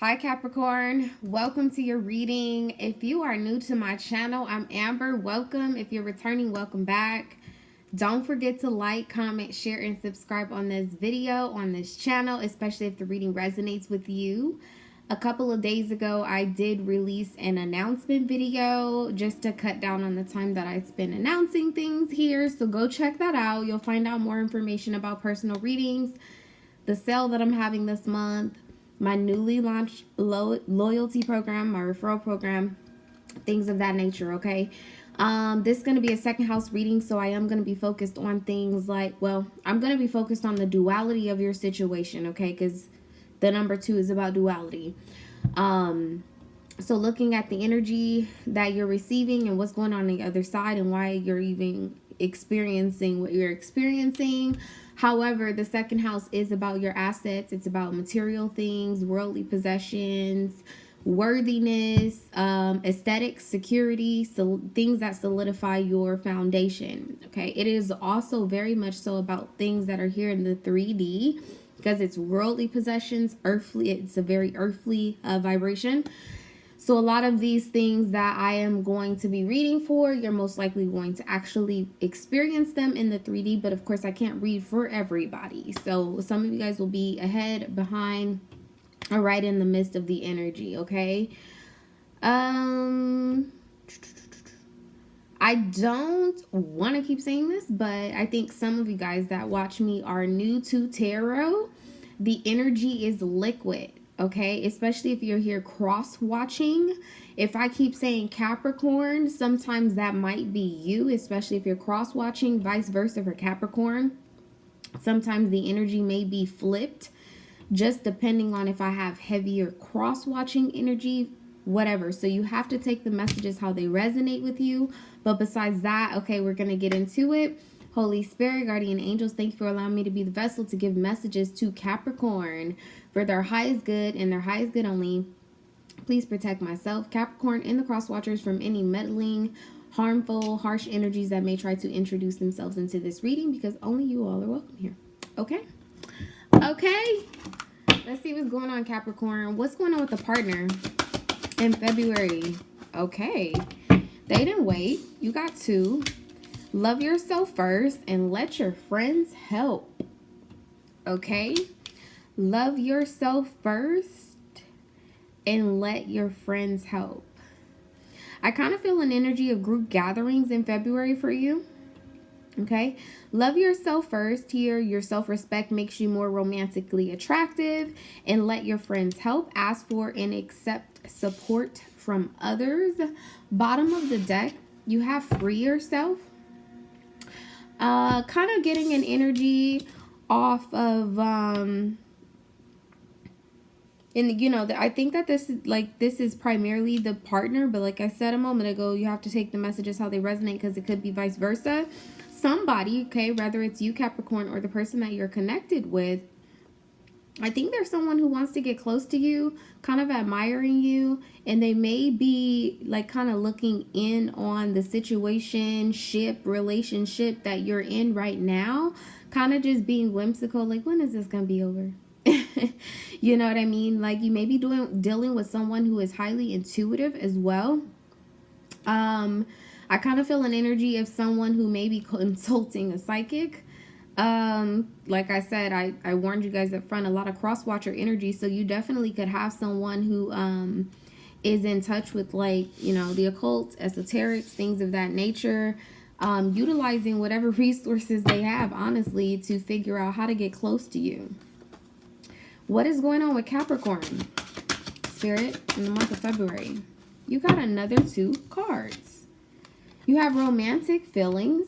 Hi Capricorn, welcome to your reading. If you are new to my channel, I'm Amber. Welcome. If you're returning, welcome back. Don't forget to like, comment, share, and subscribe on this video, on this channel, especially if the reading resonates with you. A couple of days ago, I did release an announcement video just to cut down on the time that I spend announcing things here. So go check that out. You'll find out more information about personal readings, the sale that I'm having this month, my newly launched loyalty program, my referral program, things of that nature, okay? This is going to be a second house reading, so I am going to be focused on things like, well, I'm going to be focused on the duality of your situation, okay? Because the number 2 is about duality. So looking at the energy that you're receiving and what's going on the other side and why you're even experiencing what you're experiencing. However, the second house is about your assets. It's about material things, worldly possessions, worthiness, aesthetics, security, so things that solidify your foundation. Okay, it is also very much so about things that are here in the 3D because it's worldly possessions, earthly. It's a very earthly vibration. So a lot of these things that I am going to be reading for, you're most likely going to actually experience them in the 3D. But of course, I can't read for everybody. So some of you guys will be ahead, behind, or right in the midst of the energy, okay? I don't want to keep saying this, but I think some of you guys that watch me are new to tarot. The energy is liquid. Okay, especially if you're here cross-watching. If I keep saying Capricorn, sometimes that might be you, especially if you're cross-watching, vice versa for Capricorn. Sometimes the energy may be flipped, just depending on if I have heavier cross-watching energy, whatever. So you have to take the messages how they resonate with you. But besides that, okay, we're going to get into it. Holy Spirit, guardian angels, thank you for allowing me to be the vessel to give messages to Capricorn for their highest good and their highest good only. Please protect myself, Capricorn, and the cross-watchers from any meddling, harmful, harsh energies that may try to introduce themselves into this reading, because only you all are welcome here. Okay? Okay. Let's see what's going on, Capricorn. What's going on with the partner in February? Okay. They didn't wait. You got 2. Love yourself first and let your friends help. Okay? Love yourself first and let your friends help. I kind of feel an energy of group gatherings in February for you. Okay? Love yourself first here. Your self-respect makes you more romantically attractive, and let your friends help. Ask for and accept support from others. Bottom of the deck, you have free yourself. Kind of getting an energy off of, and you know, I think that this is primarily the partner, but like I said a moment ago, you have to take the messages how they resonate, because it could be vice versa. Somebody, okay, whether it's you, Capricorn, or the person that you're connected with, I think there's someone who wants to get close to you, kind of admiring you, and they may be like kind of looking in on the relationship that you're in right now, kind of just being whimsical, like, when is this gonna be over? You know what I mean? Like, you may be dealing with someone who is highly intuitive as well. I kind of feel an energy of someone who may be consulting a psychic. Like I said, I warned you guys up front, a lot of cross-watcher energy, so you definitely could have someone who is in touch with, like, you know, the occult, esoterics, things of that nature, utilizing whatever resources they have, honestly, to figure out how to get close to you. What is going on with Capricorn Spirit in the month of February? You got another 2 cards. You have romantic feelings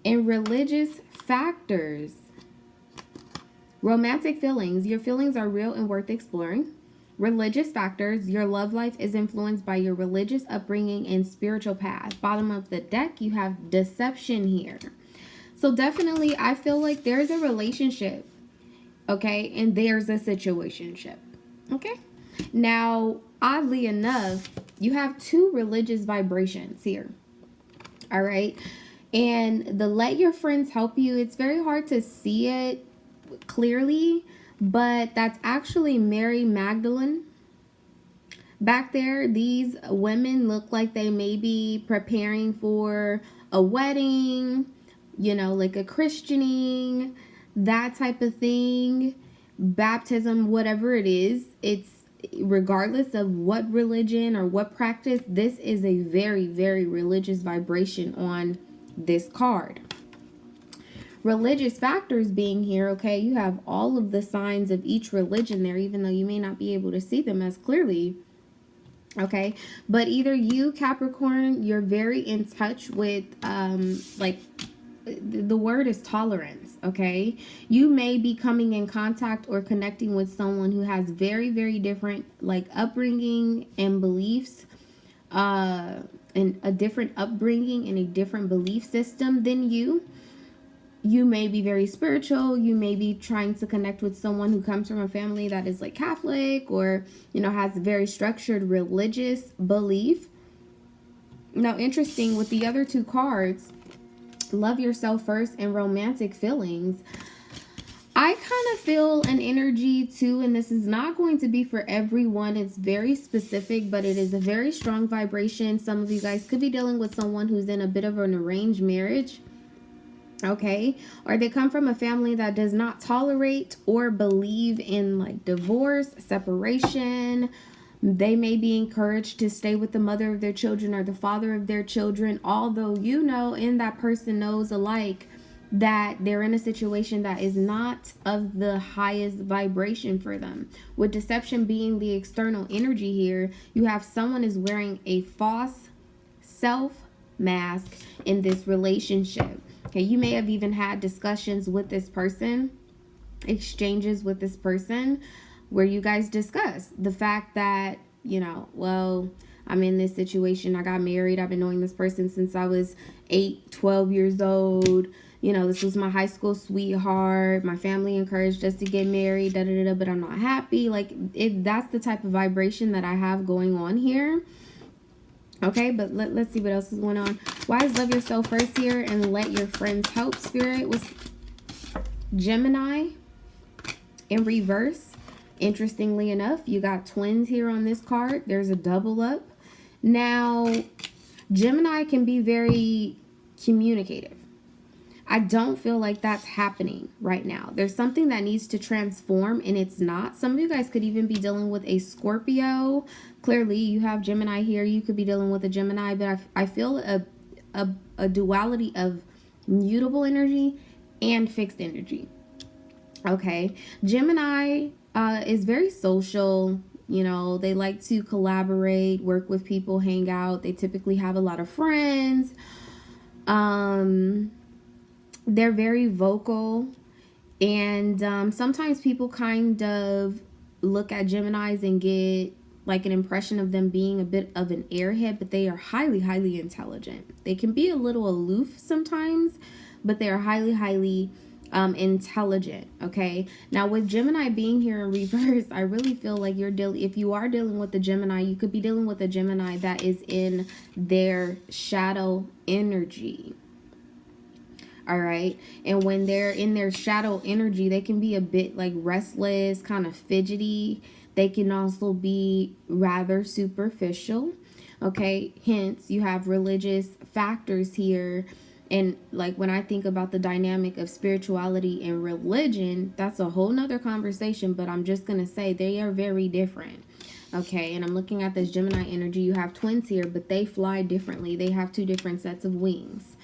and religious factors. Romantic feelings. Your feelings are real and worth exploring. Religious factors. Your love life is influenced by your religious upbringing and spiritual path. Bottom of the deck, you have deception here. So definitely, I feel like there's a relationship, okay, and there's a situationship, okay? Now, oddly enough, you have 2 religious vibrations here, all right? And the let your friends help you, it's very hard to see it clearly, but that's actually Mary Magdalene. Back there, these women look like they may be preparing for a wedding, you know, like a christening, that type of thing, baptism, whatever it is. It's regardless of what religion or what practice, this is a very, very religious vibration on this card. Religious factors being here, okay, you have all of the signs of each religion there, even though you may not be able to see them as clearly. Okay, but either you, Capricorn, you're very in touch with like the word is tolerance. Okay, you may be coming in contact or connecting with someone who has very, very different like upbringing and beliefs, and a different upbringing and a different belief system than you. You may be very spiritual. You may be trying to connect with someone who comes from a family that is like Catholic, or, you know, has very structured religious belief. Now, interesting with the other two cards, love yourself first and romantic feelings. I kind of feel an energy too, and this is not going to be for everyone. It's very specific, but it is a very strong vibration. Some of you guys could be dealing with someone who's in a bit of an arranged marriage. Okay, or they come from a family that does not tolerate or believe in like divorce, separation. They may be encouraged to stay with the mother of their children or the father of their children, although you know, and that person knows alike that they're in a situation that is not of the highest vibration for them. With deception being the external energy here, you have someone is wearing a false self mask in this relationship. Okay, you may have even had discussions with this person, exchanges with this person, where you guys discuss the fact that, you know, well, I'm in this situation. I got married. I've been knowing this person since I was 8, 12 years old. You know, this was my high school sweetheart. My family encouraged us to get married, but I'm not happy. Like, that's the type of vibration that I have going on here. Okay, but let's see what else is going on. Why is love yourself first here and let your friends help? Spirit was Gemini in reverse. Interestingly enough, you got twins here on this card. There's a double up. Now, Gemini can be very communicative. I don't feel like that's happening right now. There's something that needs to transform, and it's not. Some of you guys could even be dealing with a Scorpio. Clearly, you have Gemini here. You could be dealing with a Gemini, but I feel a duality of mutable energy and fixed energy. Okay, Gemini is very social. You know, they like to collaborate, work with people, hang out. They typically have a lot of friends. They're very vocal, and sometimes people kind of look at Geminis and get like an impression of them being a bit of an airhead, but they are highly, highly intelligent. They can be a little aloof sometimes, but they are highly, highly intelligent. Okay, now with Gemini being here in reverse, I really feel like if you are dealing with the Gemini, you could be dealing with a Gemini that is in their shadow energy. All right, and when they're in their shadow energy, they can be a bit like restless, kind of fidgety. They can also be rather superficial. Okay, hence you have religious factors here. And like when I think about the dynamic of spirituality and religion, that's a whole nother conversation, but I'm just going to say they are very different. Okay, and I'm looking at this Gemini energy. You have twins here, but they fly differently. They have two different sets of wings.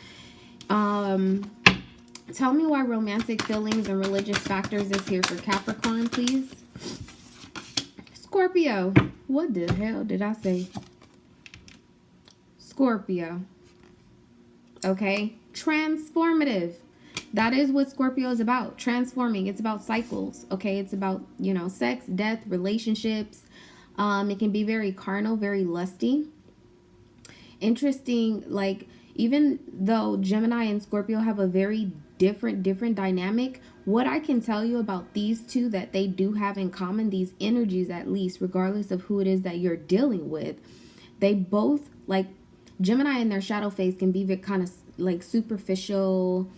Tell me why romantic feelings and religious factors is here for Capricorn, please. Scorpio. What the hell did I say? Scorpio. Okay, transformative. That is what Scorpio is about. Transforming. It's about cycles. Okay, it's about, you know, sex, death, relationships. It can be very carnal, very lusty. Interesting, like, even though Gemini and Scorpio have a very different dynamic, what I can tell you about these two that they do have in common, these energies at least, regardless of who it is that you're dealing with, they both, like, Gemini in their shadow phase can be kind of like superficial,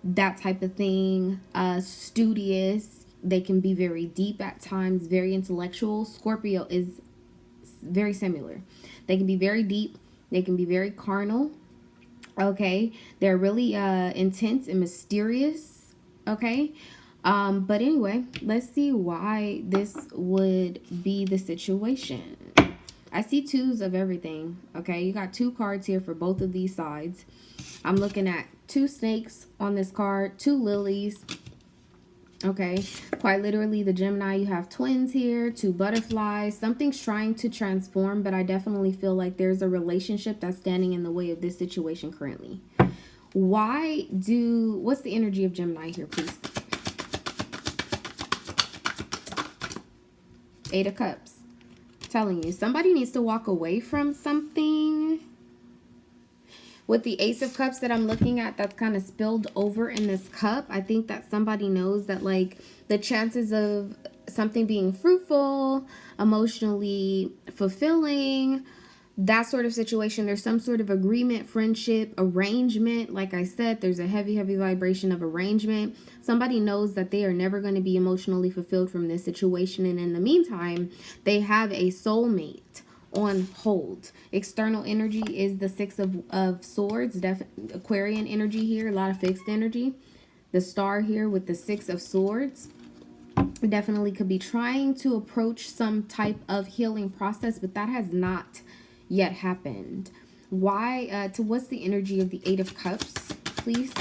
that type of thing, studious, They can be very deep at times, very intellectual. Scorpio is very similar. They can be very deep. They can be very carnal. Okay. They're really intense and mysterious. Okay. But anyway, let's see why this would be the situation. I see twos of everything. Okay. You got 2 cards here for both of these sides. I'm looking at 2 snakes on this card, 2 lilies. Okay, quite literally the Gemini, you have twins here, 2 butterflies. Something's trying to transform, but I definitely feel like there's a relationship that's standing in the way of this situation currently. What's the energy of Gemini here, please? 8 of Cups. Telling you, somebody needs to walk away from something. With the Ace of Cups that I'm looking at, that's kind of spilled over in this cup. I think that somebody knows that, like, the chances of something being fruitful, emotionally fulfilling, that sort of situation, there's some sort of agreement, friendship, arrangement. Like I said, there's a heavy, heavy vibration of arrangement. Somebody knows that they are never going to be emotionally fulfilled from this situation. And in the meantime, they have a soulmate on hold. External energy is the 6 of Swords, Aquarian energy here, a lot of fixed energy. The Star here with the 6 of Swords definitely could be trying to approach some type of healing process, but that has not yet happened. What's the energy of the 8 of Cups, please?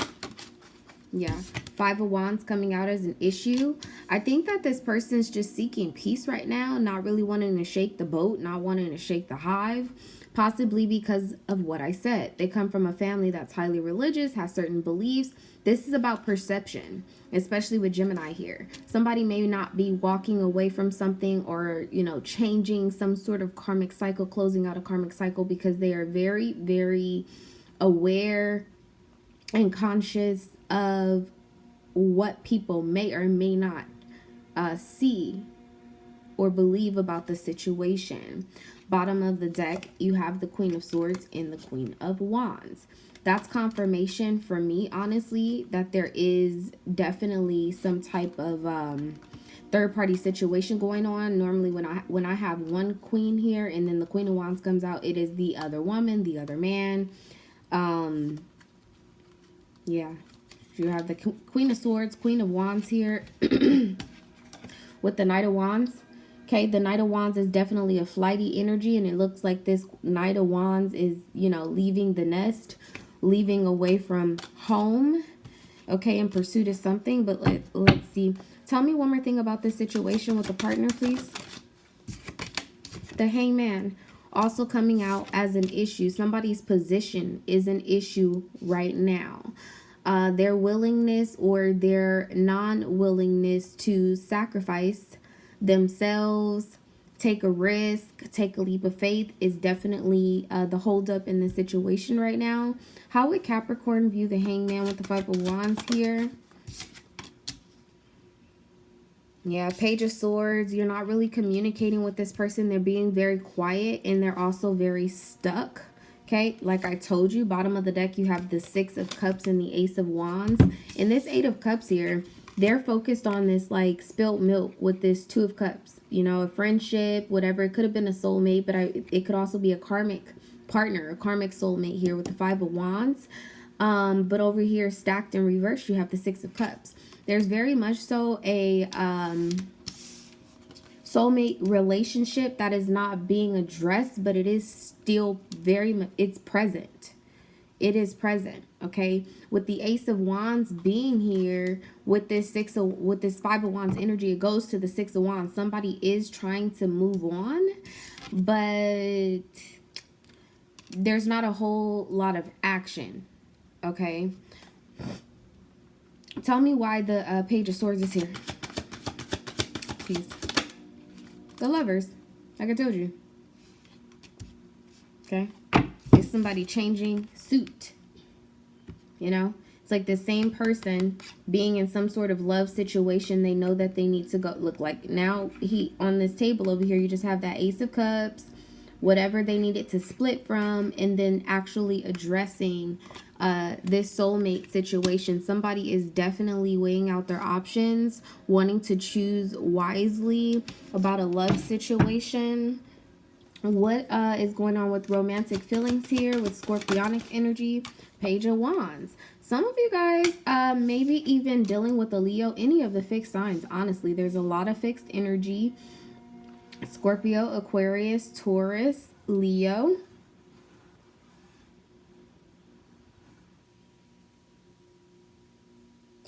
Yeah, 5 of Wands coming out as an issue. I think that this person's just seeking peace right now, not really wanting to shake the boat, not wanting to shake the hive, possibly because of what I said. They come from a family that's highly religious, has certain beliefs. This is about perception, especially with Gemini here. Somebody may not be walking away from something or, you know, changing some sort of karmic cycle, closing out a karmic cycle, because they are very, very aware and conscious of what people may or may not see or believe about the situation. Bottom of the deck, you have the Queen of Swords and the Queen of Wands. That's confirmation for me, honestly, that there is definitely some type of third-party situation going on. Normally when I have one queen here and then the Queen of Wands comes out, it is the other woman, the other man. Yeah. You have the Queen of Swords, Queen of Wands here with the Knight of Wands. Okay, the Knight of Wands is definitely a flighty energy, and it looks like this Knight of Wands is, you know, leaving the nest, leaving away from home, okay, in pursuit of something. But let's see. Tell me one more thing about this situation with the partner, please. The Hangman also coming out as an issue. Somebody's position is an issue right now. Their willingness or their non-willingness to sacrifice themselves, take a risk, take a leap of faith is definitely the holdup in the situation right now. How would Capricorn view the Hangman with the 5 of Wands here? Yeah, Page of Swords. You're not really communicating with this person. They're being very quiet and they're also very stuck. Okay, like I told you, bottom of the deck, you have the 6 of Cups and the Ace of Wands. In this 8 of Cups here, they're focused on this like spilled milk with this 2 of Cups. You know, a friendship, whatever. It could have been a soulmate, but it could also be a karmic partner, a karmic soulmate here with the 5 of Wands. But over here, stacked in reverse, you have the 6 of Cups. There's very much so a soulmate relationship that is not being addressed, but it is still it's present. It is present, okay? With the Ace of Wands being here with this 5 of Wands energy, it goes to the 6 of Wands. Somebody is trying to move on, but there's not a whole lot of action, okay? Tell me why the Page of Swords is here, please. The Lovers, like I told you. Okay. It's somebody changing suit. You know? It's like the same person being in some sort of love situation. They know that they need to go. Look, like now on this table over here, you just have that Ace of Cups whatever they needed to split from, and then actually addressing this soulmate situation. Somebody is definitely weighing out their options, wanting to choose wisely about a love situation. What is going on with romantic feelings here with Scorpionic energy? Page of Wands. Some of you guys maybe even dealing with a Leo, any of the fixed signs. Honestly, there's a lot of fixed energy. Scorpio, Aquarius, Taurus, Leo.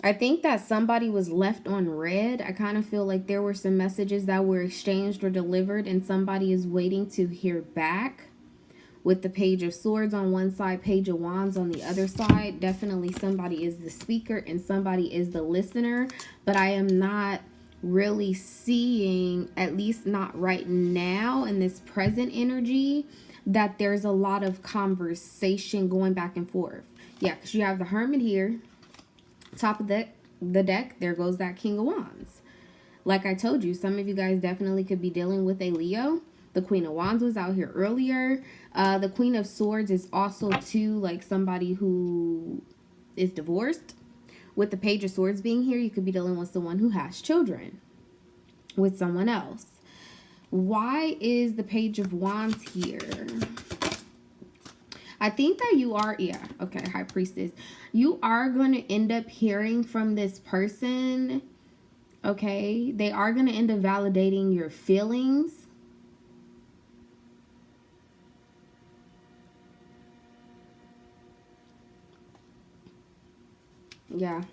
I think that somebody was left on red. I kind of feel like there were some messages that were exchanged or delivered and somebody is waiting to hear back. With the Page of Swords on one side, Page of Wands on the other side. Definitely somebody is the speaker and somebody is the listener. But I am not really seeing, at least not right now in this present energy, that there's a lot of conversation going back and forth. Yeah, because you have the Hermit here. Top of the deck, there goes that King of Wands. Like I told you, some of you guys definitely could be dealing with a Leo. The Queen of Wands was out here earlier. The Queen of Swords is also too like somebody who is divorced. With the Page of Swords being here, you could be dealing with someone who has children with someone else. Why is the Page of Wands here? I think that you are, yeah, okay, High Priestess. You are going to end up hearing from this person, okay? They are going to end up validating your feelings. Yeah.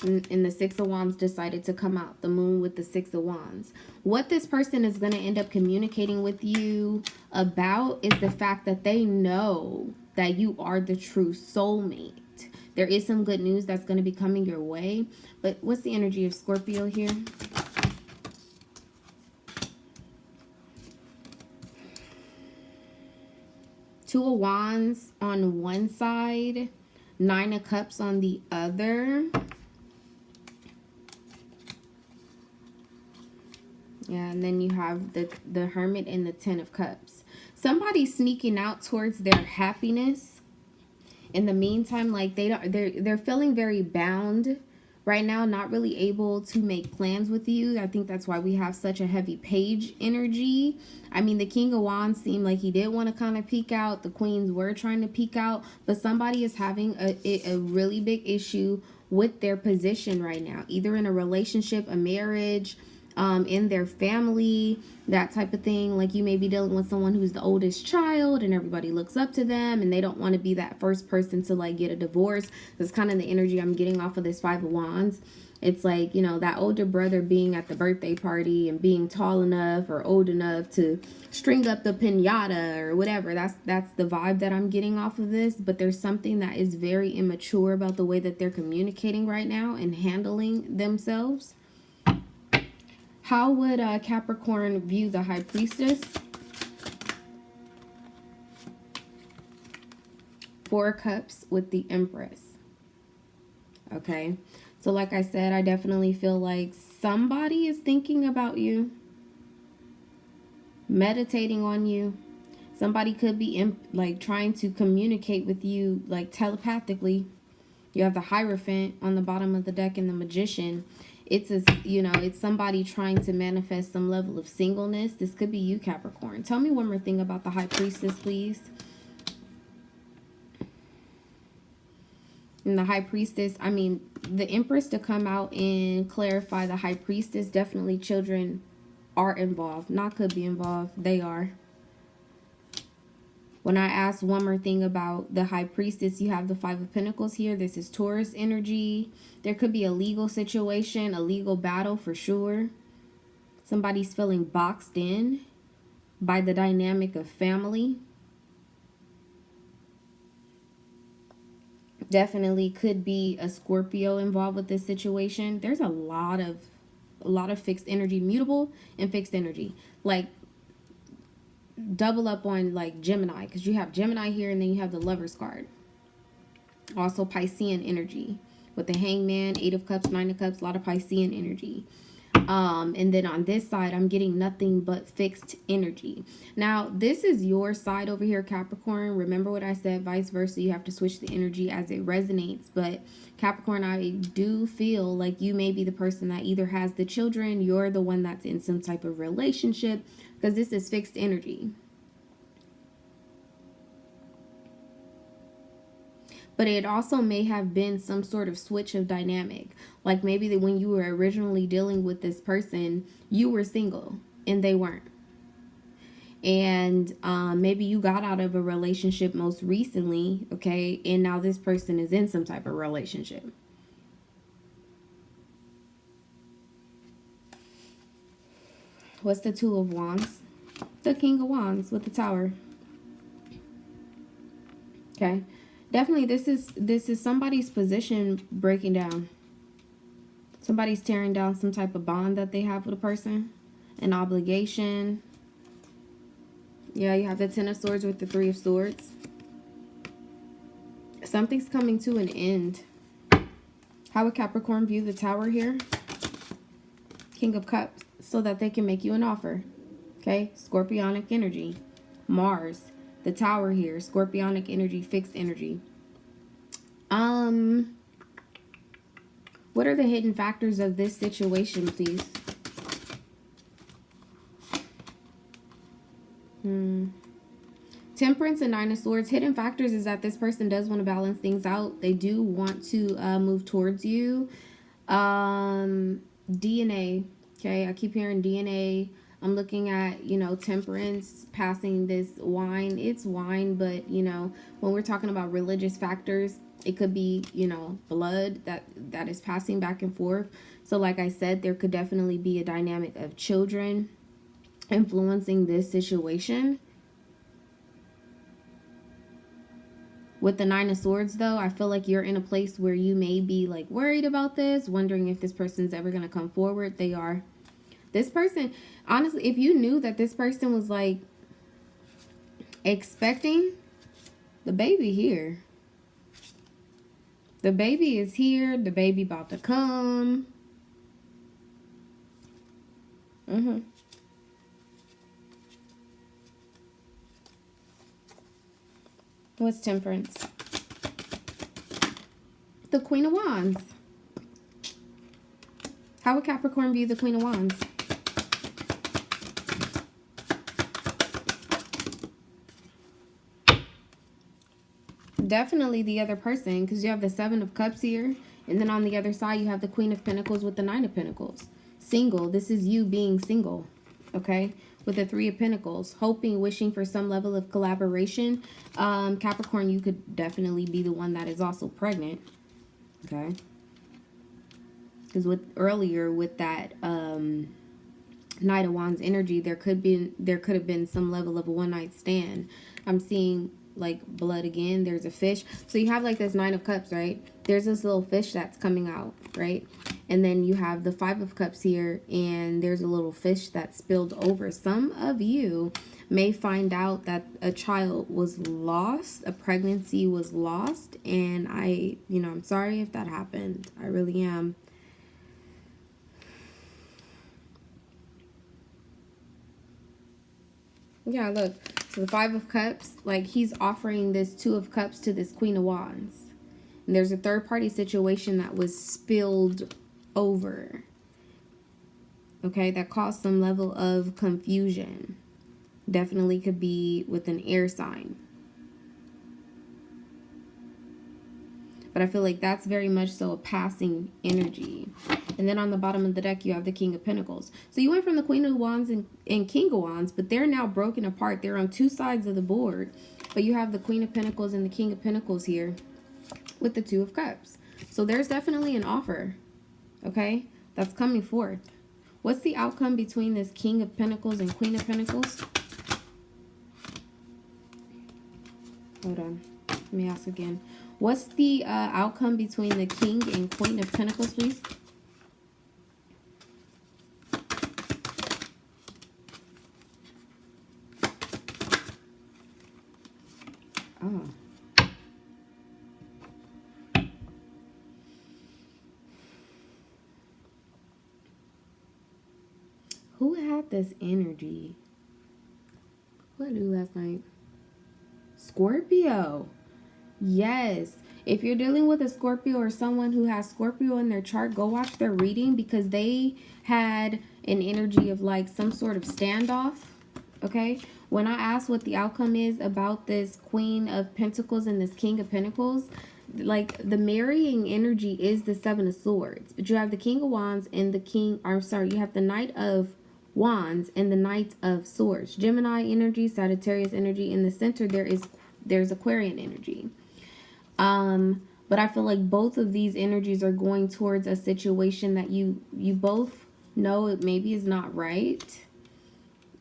And the Six of Wands decided to come out. The Moon with the Six of Wands. What this person is going to end up communicating with you about is the fact that they know that you are the true soulmate. There is some good news that's going to be coming your way. But what's the energy of Scorpio here? Two of Wands on one side. Nine of Cups on the other. Yeah, and then you have the Hermit and the Ten of Cups. Somebody's sneaking out towards their happiness. In the meantime, like they're feeling very bound right now, not really able to make plans with you. I think that's why we have such a heavy Page energy. I mean, the King of Wands seemed like he did want to kind of peek out. The Queens were trying to peek out, but somebody is having a really big issue with their position right now, either in a relationship, a marriage, in their family, that type of thing. Like you may be dealing with someone who's the oldest child and everybody looks up to them and they don't want to be that first person to like get a divorce. That's kind of the energy I'm getting off of this Five of Wands. It's like, you know, that older brother being at the birthday party and being tall enough or old enough to string up the piñata or whatever. That's the vibe that I'm getting off of this. But there's something that is very immature about the way that they're communicating right now and handling themselves. How would Capricorn view the High Priestess? Four Cups with the Empress. Okay. So like I said, I definitely feel like somebody is thinking about you. Meditating on you. Somebody could be like trying to communicate with you like telepathically. You have the Hierophant on the bottom of the deck and the Magician. It's it's somebody trying to manifest some level of singleness. This could be you, Capricorn. Tell me one more thing about the High Priestess, please. And the High Priestess, I mean, the Empress to come out and clarify the High Priestess. Definitely children are involved. Not could be involved. They are. When I ask one more thing about the High Priestess, you have the Five of Pentacles here. This is Taurus energy. There could be a legal situation, a legal battle for sure. Somebody's feeling boxed in by the dynamic of family. Definitely could be a Scorpio involved with this situation. There's a lot of fixed energy, mutable and fixed energy. Like double up on like Gemini, because you have Gemini here and then you have the Lover's card. Also Piscean energy with the Hangman, Eight of Cups, Nine of Cups, a lot of Piscean energy. And then on this side, I'm getting nothing but fixed energy. Now, this is your side over here, Capricorn. Remember what I said, vice versa. You have to switch the energy as it resonates. But Capricorn, I do feel like you may be the person that either has the children, you're the one that's in some type of relationship, because this is fixed energy. But it also may have been some sort of switch of dynamic. Like maybe that when you were originally dealing with this person, you were single and they weren't. And maybe you got out of a relationship most recently, okay? And now this person is in some type of relationship. What's the Two of Wands? The King of Wands with the Tower. Okay. Definitely this is somebody's position breaking down. Somebody's tearing down some type of bond that they have with a person. An obligation. Yeah, you have the Ten of Swords with the Three of Swords. Something's coming to an end. How would Capricorn view the Tower here? King of Cups, so that they can make you an offer. Okay, Scorpionic energy. Mars, the Tower here, Scorpionic energy, fixed energy. What are the hidden factors of this situation, please? Temperance and Nine of Swords. Hidden factors is that this person does want to balance things out. They do want to move towards you. DNA. Okay, I keep hearing DNA. I'm looking at, you know, temperance, passing this wine. It's wine, but, you know, when we're talking about religious factors, it could be, you know, blood that is passing back and forth. So like I said, there could definitely be a dynamic of children influencing this situation. With the Nine of Swords, though, I feel like you're in a place where you may be like worried about this, wondering if this person's ever going to come forward. They are. This person, honestly, if you knew that this person was like expecting the baby here. The baby is here. The baby about to come. What's Temperance? The Queen of Wands. How would Capricorn view the Queen of Wands? Definitely the other person, because you have the Seven of Cups here. And then on the other side, you have the Queen of Pentacles with the Nine of Pentacles. Single. This is you being single. Okay? With the Three of Pentacles. Hoping, wishing for some level of collaboration. Capricorn, you could definitely be the one that is also pregnant. Okay? Because earlier with that Knight of Wands energy, there could have been some level of a one-night stand. I'm seeing like blood again. There's a fish. So you have like this Nine of Cups, right? There's this little fish that's coming out, right? And then you have the Five of Cups here, and there's a little fish that spilled over. Some of you may find out that a child was lost, a pregnancy was lost, and I'm sorry if that happened. I really am. Yeah, look. So the Five of Cups, like he's offering this Two of Cups to this Queen of Wands. And there's a third party situation that was spilled over. Okay, that caused some level of confusion. Definitely could be with an air sign. But I feel like that's very much so a passing energy. And then on the bottom of the deck, you have the King of Pentacles. So you went from the Queen of Wands and King of Wands, but they're now broken apart. They're on two sides of the board. But you have the Queen of Pentacles and the King of Pentacles here with the Two of Cups. So there's definitely an offer, okay, that's coming forth. What's the outcome between this King of Pentacles and Queen of Pentacles? Hold on. Let me ask again. What's the outcome between the King and Queen of Pentacles, please? Oh. had this energy? What did I do last night? Scorpio. Yes. If you're dealing with a Scorpio or someone who has Scorpio in their chart, go watch their reading because they had an energy of like some sort of standoff. Okay. When I asked what the outcome is about this Queen of Pentacles and this King of Pentacles, like the marrying energy is the Seven of Swords. But you have the King of Wands and the you have the Knight of Wands and the Knight of Swords. Gemini energy, Sagittarius energy. In the center there's Aquarian energy. But I feel like both of these energies are going towards a situation that you both know it maybe is not right.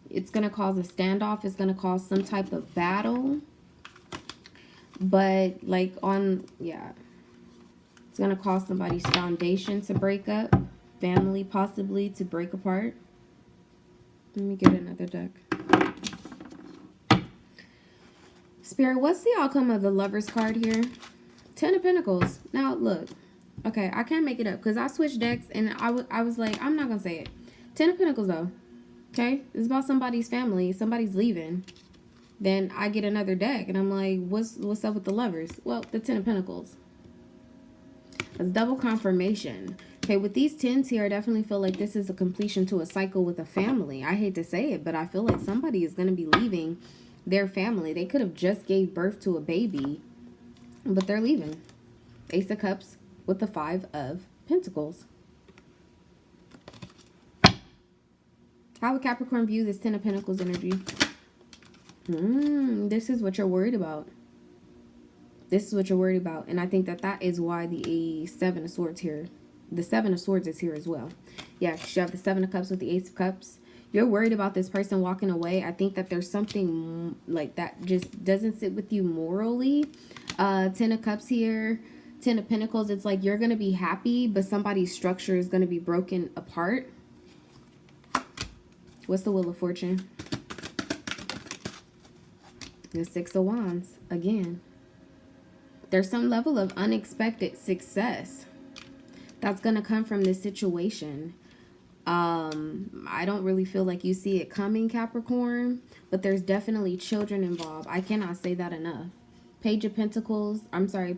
It's going to cause a standoff. It's going to cause some type of battle. But like it's going to cause somebody's foundation to break up. Family possibly to break apart. Let me get another deck. Spirit, what's the outcome of the Lover's card here? Ten of Pentacles. Now, look. Okay, I can't make it up because I switched decks and I was like, I'm not going to say it. Ten of Pentacles, though. Okay? It's about somebody's family. Somebody's leaving. Then I get another deck and I'm like, what's up with the Lovers? Well, the Ten of Pentacles. It's double confirmation. Okay, with these tens here, I definitely feel like this is a completion to a cycle with a family. I hate to say it, but I feel like somebody is going to be leaving their family. They could have just gave birth to a baby, but they're leaving. Ace of Cups with the Five of Pentacles. How would Capricorn view this Ten of Pentacles energy? This is what you're worried about. This is what you're worried about. And I think that is why the Seven of Swords here. The Seven of Swords is here as well. Yeah, you have the Seven of Cups with the Ace of Cups. You're worried about this person walking away. I think that there's something like that just doesn't sit with you morally. Ten of Cups here. Ten of Pentacles. It's like you're going to be happy, but somebody's structure is going to be broken apart. What's the Wheel of Fortune? The Six of Wands. Again. There's some level of unexpected success that's going to come from this situation. I don't really feel like you see it coming, Capricorn, but there's definitely children involved. I cannot say that enough. Page of Pentacles,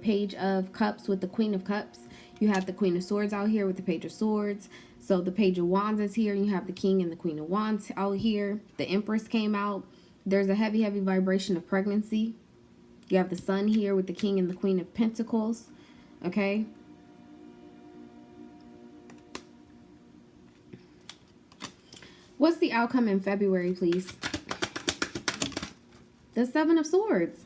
Page of Cups with the Queen of Cups. You have the Queen of Swords out here with the Page of Swords. So the Page of Wands is here. And you have the King and the Queen of Wands out here. The Empress came out. There's a heavy, heavy vibration of pregnancy. You have the Sun here with the King and the Queen of Pentacles. Okay. What's the outcome in February, please? The Seven of Swords.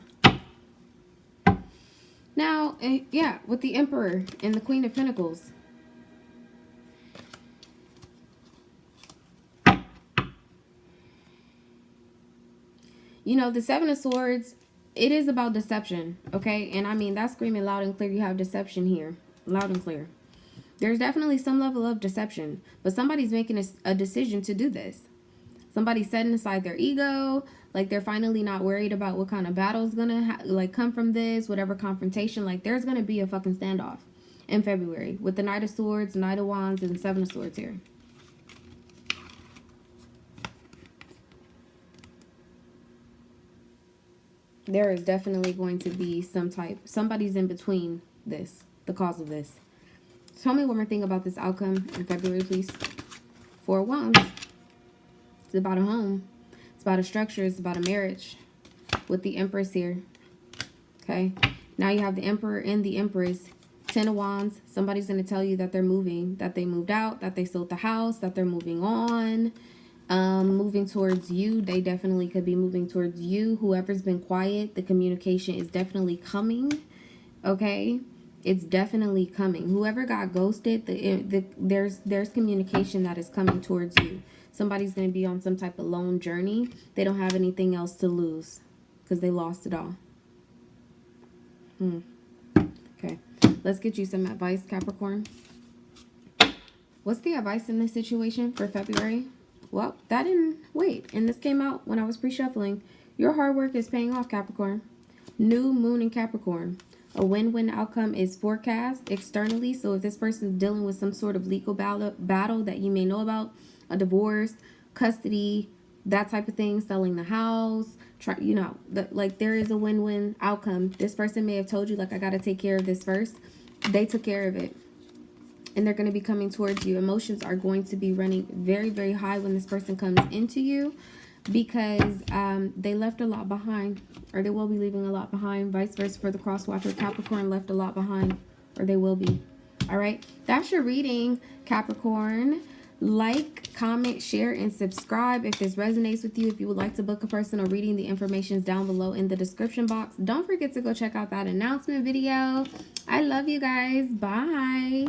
Now, yeah, with the Emperor and the Queen of Pentacles. You know, the Seven of Swords, it is about deception, okay? And I mean, that's screaming loud and clear. You have deception here. Loud and clear. There's definitely some level of deception, but somebody's making a decision to do this. Somebody's setting aside their ego, like they're finally not worried about what kind of battle is gonna come from this, whatever confrontation. Like there's gonna be a fucking standoff in February with the Knight of Swords, Knight of Wands, and Seven of Swords here. There is definitely going to be somebody's in between this, the cause of this. Tell me one more thing about this outcome in February, please. Four of Wands. It's about a home. It's about a structure. It's about a marriage with the Empress here. Okay. Now you have the Emperor and the Empress. Ten of Wands. Somebody's going to tell you that they're moving, that they moved out, that they sold the house, that they're moving on, moving towards you. They definitely could be moving towards you. Whoever's been quiet, the communication is definitely coming. Okay. It's definitely coming. Whoever got ghosted, there's communication that is coming towards you. Somebody's going to be on some type of lone journey. They don't have anything else to lose because they lost it all. Okay. Let's get you some advice, Capricorn. What's the advice in this situation for February? Well, that didn't wait. And this came out when I was pre-shuffling. Your hard work is paying off, Capricorn. New moon in Capricorn. A win-win outcome is forecast externally. So if this person is dealing with some sort of legal battle that you may know about, a divorce, custody, that type of thing, selling the house, you know, like there is a win-win outcome. This person may have told you, like, I got to take care of this first. They took care of it. And they're going to be coming towards you. Emotions are going to be running very, very high when this person comes into you, because they left a lot behind, or they will be leaving a lot behind. Vice versa for the cross watcher. Capricorn left a lot behind, or they will be. All right. That's your reading, Capricorn. Like, comment, share, and subscribe if this resonates with you. If you would like to book a personal reading, the information is down below in the description box. Don't forget to go check out that announcement video. I love you guys. Bye.